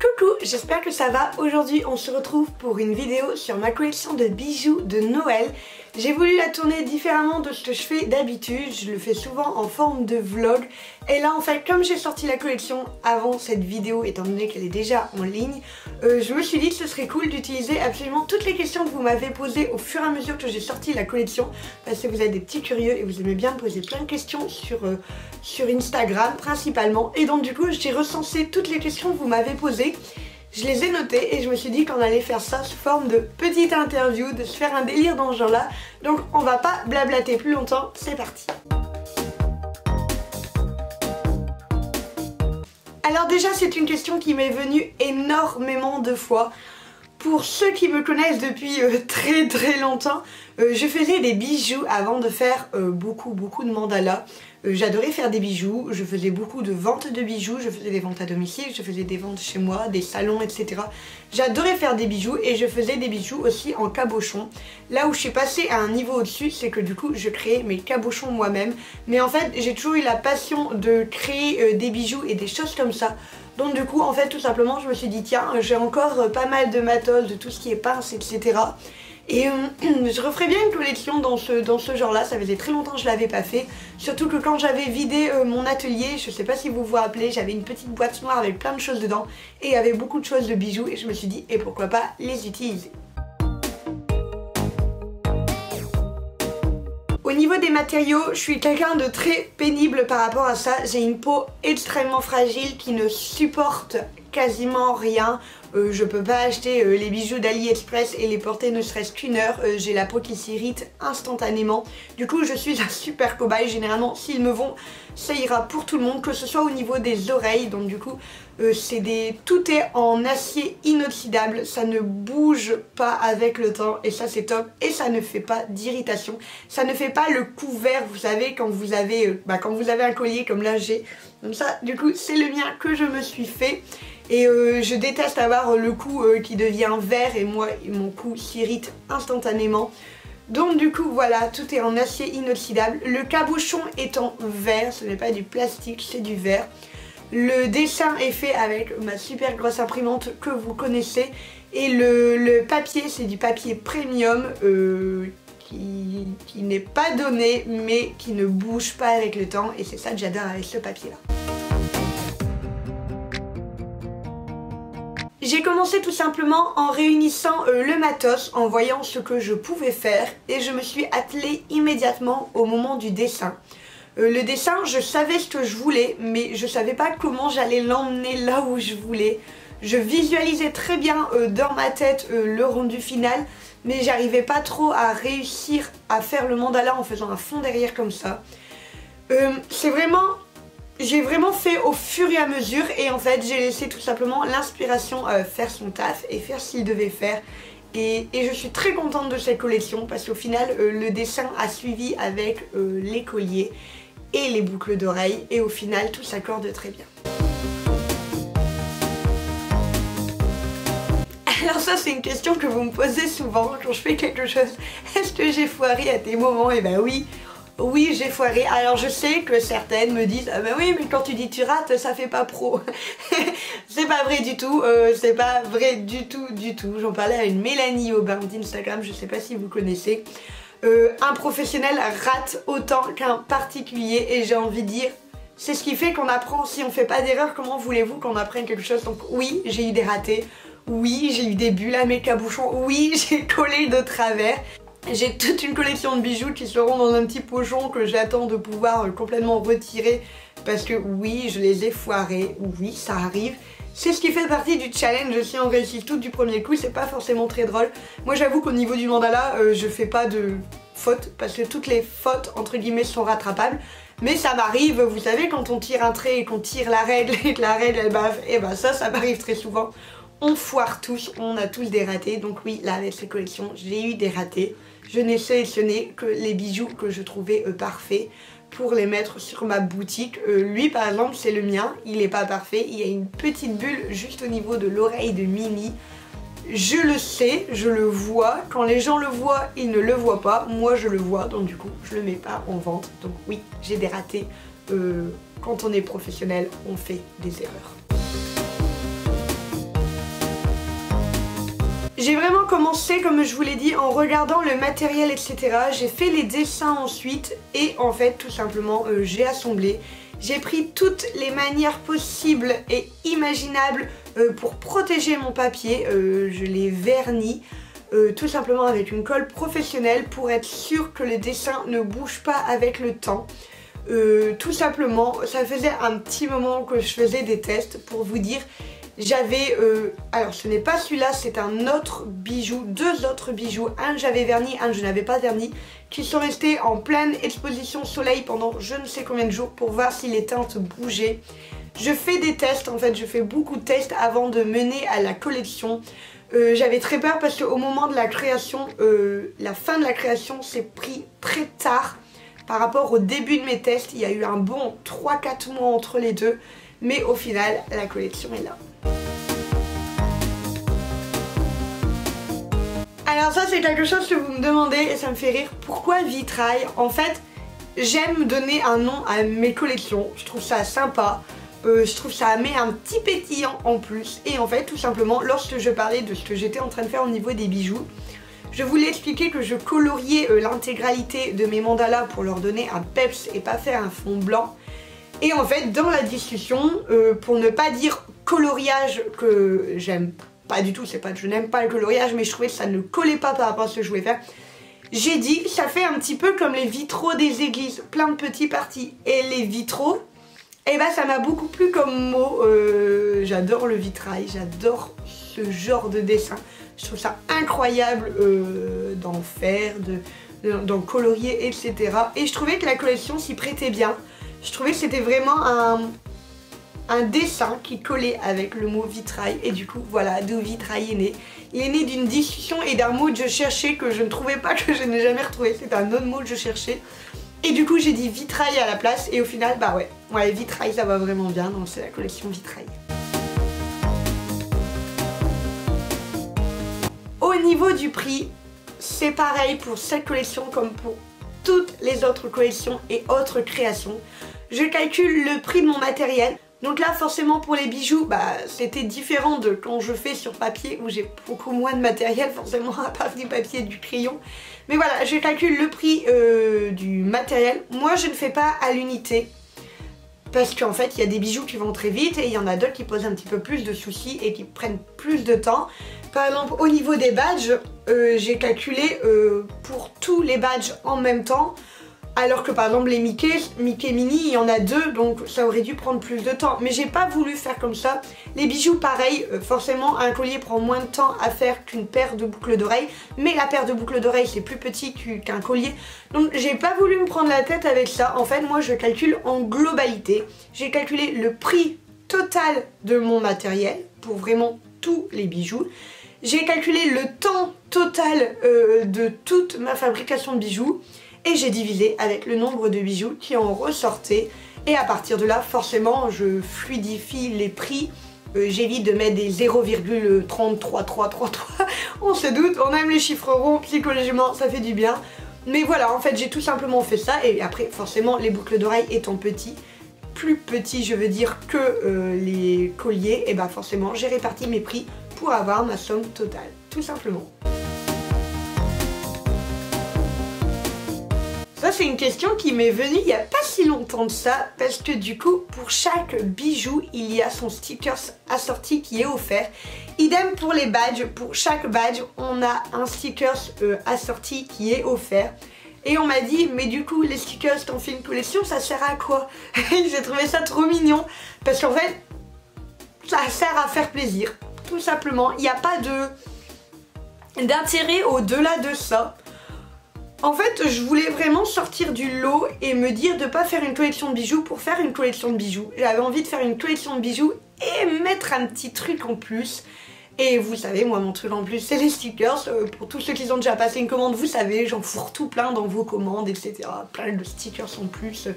Coucou, j'espère que ça va. Aujourd'hui on se retrouve pour une vidéo sur ma collection de bijoux de Noël. J'ai voulu la tourner différemment de ce que je fais d'habitude, je le fais souvent en forme de vlog. Et là en fait, comme j'ai sorti la collection avant cette vidéo, étant donné qu'elle est déjà en ligne, je me suis dit que ce serait cool d'utiliser absolument toutes les questions que vous m'avez posées au fur et à mesure que j'ai sorti la collection. Parce que vous êtes des petits curieux et vous aimez bien me poser plein de questions sur Instagram principalement. Et donc du coup j'ai recensé toutes les questions que vous m'avez posées. Je les ai notées et je me suis dit qu'on allait faire ça sous forme de petite interview, de se faire un délire dans ce genre là. Donc on va pas blablater plus longtemps, c'est parti. Alors déjà c'est une question qui m'est venue énormément de fois. Pour ceux qui me connaissent depuis très longtemps, je faisais des bijoux avant de faire beaucoup de mandalas. J'adorais faire des bijoux, je faisais beaucoup de ventes de bijoux, je faisais des ventes à domicile, je faisais des ventes chez moi, des salons, etc. J'adorais faire des bijoux et je faisais des bijoux aussi en cabochon. Là où je suis passée à un niveau au-dessus, c'est que du coup je créais mes cabochons moi-même. Mais en fait j'ai toujours eu la passion de créer des bijoux et des choses comme ça. Donc du coup en fait tout simplement je me suis dit tiens, j'ai encore pas mal de matos, de tout ce qui est pince, etc. Et je referais bien une collection dans ce genre là, ça faisait très longtemps que je l'avais pas fait. Surtout que quand j'avais vidé mon atelier, je sais pas si vous vous rappelez, j'avais une petite boîte noire avec plein de choses dedans. Et il y avait beaucoup de choses de bijoux et je me suis dit et pourquoi pas les utiliser. Au niveau des matériaux, je suis quelqu'un de très pénible par rapport à ça. J'ai une peau extrêmement fragile qui ne supporte quasiment rien. Je peux pas acheter les bijoux d'AliExpress et les porter ne serait-ce qu'une heure. J'ai la peau qui s'irrite instantanément. Du coup je suis un super cobaye. Généralement s'ils me vont, ça ira pour tout le monde, que ce soit au niveau des oreilles. Donc du coup tout est en acier inoxydable, ça ne bouge pas avec le temps et ça c'est top. Et ça ne fait pas d'irritation, ça ne fait pas le couvert, vous savez, quand vous avez un collier comme là j'ai. Donc ça du coup c'est le mien que je me suis fait. Et je déteste avoir le cou qui devient vert et moi mon cou s'irrite instantanément. Donc du coup voilà, tout est en acier inoxydable. Le cabochon est en verre, ce n'est pas du plastique, c'est du verre. Le dessin est fait avec ma super grosse imprimante que vous connaissez. Et le papier, c'est du papier premium qui n'est pas donné mais qui ne bouge pas avec le temps. Et c'est ça que j'adore avec ce papier là. J'ai commencé tout simplement en réunissant le matos, en voyant ce que je pouvais faire et je me suis attelée immédiatement au moment du dessin. Le dessin, je savais ce que je voulais, mais je savais pas comment j'allais l'emmener là où je voulais. Je visualisais très bien dans ma tête le rendu final, mais j'arrivais pas trop à réussir à faire le mandala en faisant un fond derrière comme ça. J'ai vraiment fait au fur et à mesure et en fait j'ai laissé tout simplement l'inspiration faire son taf et faire ce qu'il devait faire. Et je suis très contente de cette collection parce qu'au final le dessin a suivi avec les colliers et les boucles d'oreilles et au final tout s'accorde très bien. Alors ça c'est une question que vous me posez souvent quand je fais quelque chose. Est-ce que j'ai foiré à tes moments? Et bah oui. Oui, j'ai foiré. Alors je sais que certaines me disent ah bah oui mais quand tu dis tu rates ça fait pas pro. C'est pas vrai du tout, c'est pas vrai du tout. J'en parlais à une Mélanie Aubin d'Instagram, je sais pas si vous connaissez. Un professionnel rate autant qu'un particulier et j'ai envie de dire c'est ce qui fait qu'on apprend. Si on fait pas d'erreur, comment voulez-vous qu'on apprenne quelque chose? Donc oui, j'ai eu des ratés, oui j'ai eu des bulles à mes cabochons, oui j'ai collé de travers. J'ai toute une collection de bijoux qui seront dans un petit pochon que j'attends de pouvoir complètement retirer parce que oui, je les ai foirés, oui, ça arrive. C'est ce qui fait partie du challenge, si on réussit tout du premier coup, c'est pas forcément très drôle. Moi j'avoue qu'au niveau du mandala, je fais pas de fautes parce que toutes les fautes entre guillemets sont rattrapables. Mais ça m'arrive, vous savez, quand on tire un trait et qu'on tire la règle et que la règle elle baffe, et ben ça m'arrive très souvent. On foire tous, on a tous des ratés, donc oui, là avec ces collections, j'ai eu des ratés. Je n'ai sélectionné que les bijoux que je trouvais parfaits pour les mettre sur ma boutique. Lui par exemple c'est le mien, il n'est pas parfait, il y a une petite bulle juste au niveau de l'oreille de Mini. Je le sais, je le vois, quand les gens le voient, ils ne le voient pas, moi je le vois, donc du coup je le mets pas en vente. Donc oui, j'ai des ratés, quand on est professionnel, on fait des erreurs. J'ai vraiment commencé, comme je vous l'ai dit, en regardant le matériel, etc. J'ai fait les dessins ensuite et en fait, tout simplement, j'ai assemblé. J'ai pris toutes les manières possibles et imaginables pour protéger mon papier. Je l'ai verni. Tout simplement avec une colle professionnelle pour être sûr que le dessin ne bouge pas avec le temps. Tout simplement, ça faisait un petit moment que je faisais des tests pour vous dire. J'avais, alors ce n'est pas celui-là, c'est un autre bijou, deux autres bijoux, un que j'avais verni, un que je n'avais pas verni, qui sont restés en pleine exposition soleil pendant je ne sais combien de jours pour voir si les teintes bougeaient. Je fais des tests, en fait je fais beaucoup de tests avant de mener à la collection. J'avais très peur parce qu'au moment de la création, la fin de la création s'est pris très tard par rapport au début de mes tests. Il y a eu un bon 3-4 mois entre les deux, mais au final la collection est là. Alors ça c'est quelque chose que vous me demandez et ça me fait rire. Pourquoi vitrail? En fait, j'aime donner un nom à mes collections, je trouve ça sympa. Je trouve ça met un petit pétillant en plus. Et en fait, tout simplement, lorsque je parlais de ce que j'étais en train de faire au niveau des bijoux, je voulais expliquer que je coloriais l'intégralité de mes mandalas pour leur donner un peps et pas faire un fond blanc. Et en fait, dans la discussion, pour ne pas dire coloriage que j'aime pas du tout, c'est pas que je n'aime pas le coloriage, mais je trouvais que ça ne collait pas par rapport à ce que je voulais faire, j'ai dit ça fait un petit peu comme les vitraux des églises, plein de petits parties. Et les vitraux, et bah ça m'a beaucoup plu comme mot. J'adore le vitrail, j'adore ce genre de dessin. Je trouve ça incroyable d'en faire, d'en colorier, etc. Et je trouvais que la collection s'y prêtait bien. Je trouvais que c'était vraiment un dessin qui collait avec le mot vitrail. Et du coup, voilà, d'où vitrail est né. Il est né d'une discussion et d'un mot que je cherchais, que je ne trouvais pas, que je n'ai jamais retrouvé. C'est un autre mot que je cherchais. Et du coup j'ai dit vitrail à la place et au final bah ouais vitrail ça va vraiment bien, donc c'est la collection vitrail. Au niveau du prix, c'est pareil pour cette collection comme pour toutes les autres collections et autres créations. Je calcule le prix de mon matériel. Donc là forcément pour les bijoux, bah c'était différent de quand je fais sur papier où j'ai beaucoup moins de matériel forcément à part du papier et du crayon. Mais voilà, je calcule le prix du matériel. Moi je ne fais pas à l'unité parce qu'en fait il y a des bijoux qui vont très vite et il y en a d'autres qui posent un petit peu plus de soucis et qui prennent plus de temps. Par exemple au niveau des badges, j'ai calculé pour tous les badges en même temps. Alors que par exemple les Mickey Mini, il y en a deux, donc ça aurait dû prendre plus de temps. Mais j'ai pas voulu faire comme ça. Les bijoux pareil, forcément un collier prend moins de temps à faire qu'une paire de boucles d'oreilles. Mais la paire de boucles d'oreilles c'est plus petit qu'un collier. Donc j'ai pas voulu me prendre la tête avec ça. En fait moi je calcule en globalité. J'ai calculé le prix total de mon matériel pour vraiment tous les bijoux. J'ai calculé le temps total de toute ma fabrication de bijoux. Et j'ai divisé avec le nombre de bijoux qui en ressortaient. Et à partir de là, forcément, je fluidifie les prix. J'évite de mettre des 0,33333. On se doute, on aime les chiffres ronds, psychologiquement, ça fait du bien. Mais voilà, en fait, j'ai tout simplement fait ça. Et après, forcément, les boucles d'oreilles étant petits, plus petits, je veux dire, que les colliers, et bah forcément, j'ai réparti mes prix pour avoir ma somme totale. Tout simplement. Ça c'est une question qui m'est venue il n'y a pas si longtemps de ça parce que du coup pour chaque bijou il y a son sticker assorti qui est offert. Idem pour les badges, pour chaque badge on a un sticker assorti qui est offert. Et on m'a dit mais du coup les stickers quand on fait une collection ça sert à quoi? J'ai trouvé ça trop mignon parce qu'en fait ça sert à faire plaisir tout simplement. Il n'y a pas d'intérêt au-delà de ça. En fait, je voulais vraiment sortir du lot et me dire de pas faire une collection de bijoux pour faire une collection de bijoux. J'avais envie de faire une collection de bijoux et mettre un petit truc en plus. Et vous savez, moi mon truc en plus c'est les stickers. Pour tous ceux qui ont déjà passé une commande, vous savez, j'en fourre tout plein dans vos commandes, etc. Plein de stickers en plus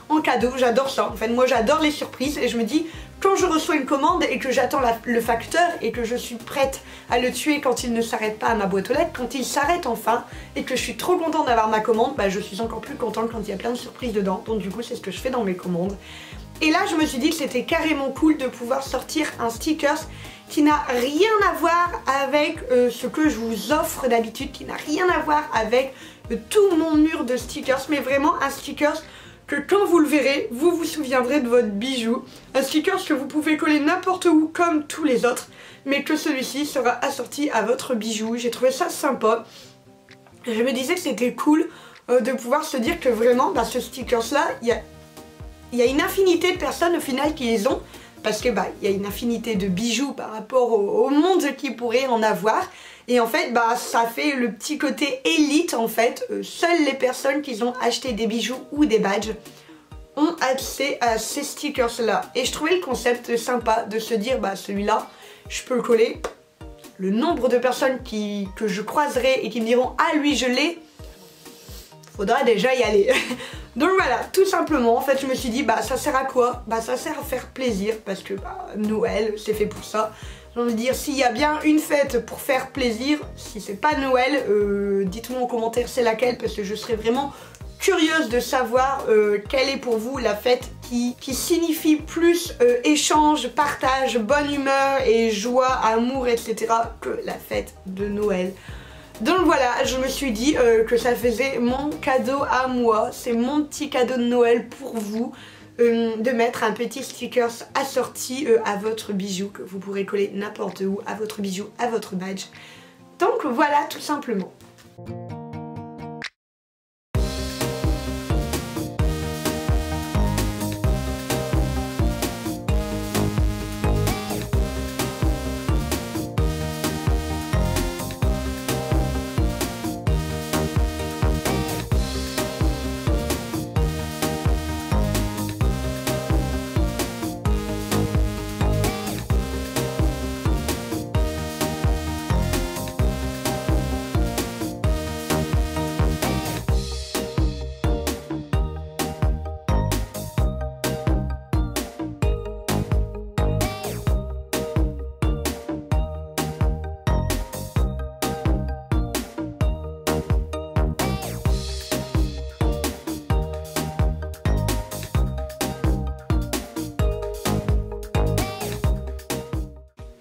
en cadeau, j'adore ça. En fait, moi j'adore les surprises et je me dis, quand je reçois une commande et que j'attends le facteur et que je suis prête à le tuer quand il ne s'arrête pas à ma boîte aux lettres, quand il s'arrête enfin et que je suis trop contente d'avoir ma commande, bah je suis encore plus contente quand il y a plein de surprises dedans. Donc du coup c'est ce que je fais dans mes commandes. Et là je me suis dit que c'était carrément cool de pouvoir sortir un stickers qui n'a rien à voir avec ce que je vous offre d'habitude, qui n'a rien à voir avec tout mon mur de stickers, mais vraiment un stickers que quand vous le verrez, vous vous souviendrez de votre bijou. Un sticker que vous pouvez coller n'importe où comme tous les autres, mais que celui-ci sera assorti à votre bijou. J'ai trouvé ça sympa. Je me disais que c'était cool de pouvoir se dire que vraiment, ce stickers là, il y a une infinité de personnes au final qui les ont. Parce que il y a une infinité de bijoux par rapport au monde qui pourrait en avoir. Et en fait, ça fait le petit côté élite en fait. Seules les personnes qui ont acheté des bijoux ou des badges ont accès à ces stickers là. Et je trouvais le concept sympa de se dire, celui-là, je peux le coller. Le nombre de personnes que je croiserai et qui me diront, ah lui je l'ai, faudra déjà y aller. Donc voilà, tout simplement, en fait je me suis dit, ça sert à quoi? Ça sert à faire plaisir, parce que Noël, c'est fait pour ça. J'ai envie de dire, s'il y a bien une fête pour faire plaisir, si c'est pas Noël, dites-moi en commentaire c'est laquelle, parce que je serais vraiment curieuse de savoir quelle est pour vous la fête qui signifie plus échange, partage, bonne humeur et joie, amour, etc. que la fête de Noël. Donc voilà, je me suis dit que ça faisait mon cadeau à moi, c'est mon petit cadeau de Noël pour vous, de mettre un petit stickers assorti à votre bijou que vous pourrez coller n'importe où, à votre bijou, à votre badge. Donc voilà, tout simplement.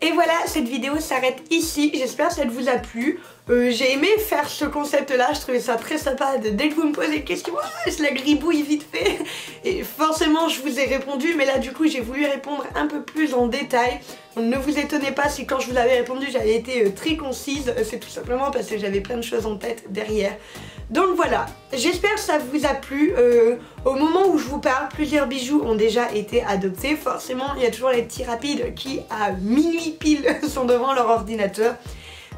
Et voilà, cette vidéo s'arrête ici, j'espère que ça vous a plu. J'ai aimé faire ce concept là, je trouvais ça très sympa. Dès que vous me posez des questions, je la gribouille vite fait. Et forcément je vous ai répondu, mais là du coup j'ai voulu répondre un peu plus en détail. Donc ne vous étonnez pas si quand je vous avais répondu j'avais été très concise, c'est tout simplement parce que j'avais plein de choses en tête derrière. Donc voilà, j'espère que ça vous a plu. Au moment où je vous parle, plusieurs bijoux ont déjà été adoptés. Forcément, il y a toujours les petits rapides qui, à minuit pile, sont devant leur ordinateur.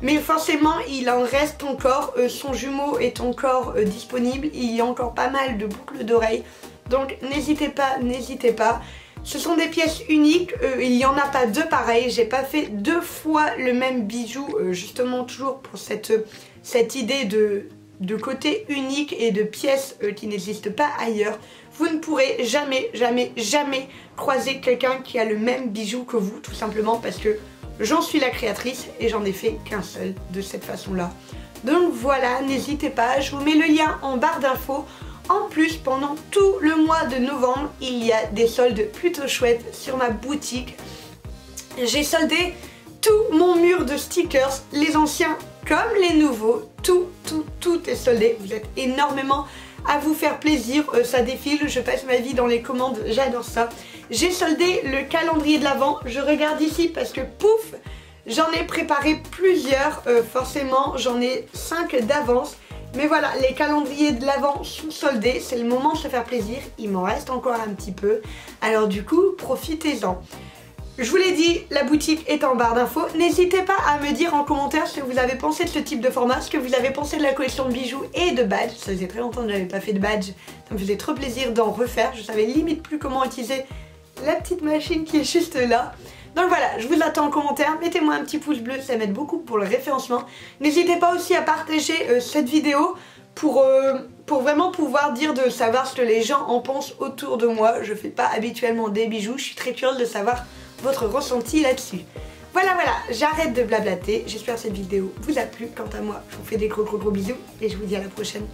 Mais forcément, il en reste encore. Son jumeau est encore disponible. Il y a encore pas mal de boucles d'oreilles. Donc n'hésitez pas, n'hésitez pas. Ce sont des pièces uniques, il n'y en a pas deux pareilles. J'ai pas fait deux fois le même bijou, justement toujours pour cette idée de côté unique et de pièces qui n'existent pas ailleurs. Vous ne pourrez jamais, jamais, jamais croiser quelqu'un qui a le même bijou que vous, tout simplement parce que j'en suis la créatrice et j'en ai fait qu'un seul de cette façon-là. Donc voilà, n'hésitez pas, je vous mets le lien en barre d'infos. En plus, pendant tout le mois de novembre, il y a des soldes plutôt chouettes sur ma boutique. J'ai soldé tout mon mur de stickers, les anciens comme les nouveaux, tout est soldé. Vous êtes énormément à vous faire plaisir, ça défile, je passe ma vie dans les commandes, j'adore ça. J'ai soldé le calendrier de l'Avent, je regarde ici parce que pouf, j'en ai préparé plusieurs, forcément j'en ai 5 d'avance. Mais voilà, les calendriers de l'Avent sont soldés, c'est le moment de se faire plaisir, il m'en reste encore un petit peu, alors du coup, profitez-en. Je vous l'ai dit, la boutique est en barre d'infos. N'hésitez pas à me dire en commentaire ce que vous avez pensé de ce type de format, ce que vous avez pensé de la collection de bijoux et de badges. Ça faisait très longtemps que je n'avais pas fait de badge, ça me faisait trop plaisir d'en refaire. Je savais limite plus comment utiliser la petite machine qui est juste là. Donc voilà, je vous attends en commentaire, mettez-moi un petit pouce bleu, ça m'aide beaucoup pour le référencement. N'hésitez pas aussi à partager cette vidéo pour vraiment pouvoir dire de savoir ce que les gens en pensent autour de moi. Je fais pas habituellement des bijoux, je suis très curieuse de savoir votre ressenti là-dessus. Voilà, j'arrête de blablater, j'espère que cette vidéo vous a plu. Quant à moi, je vous fais des gros bisous et je vous dis à la prochaine.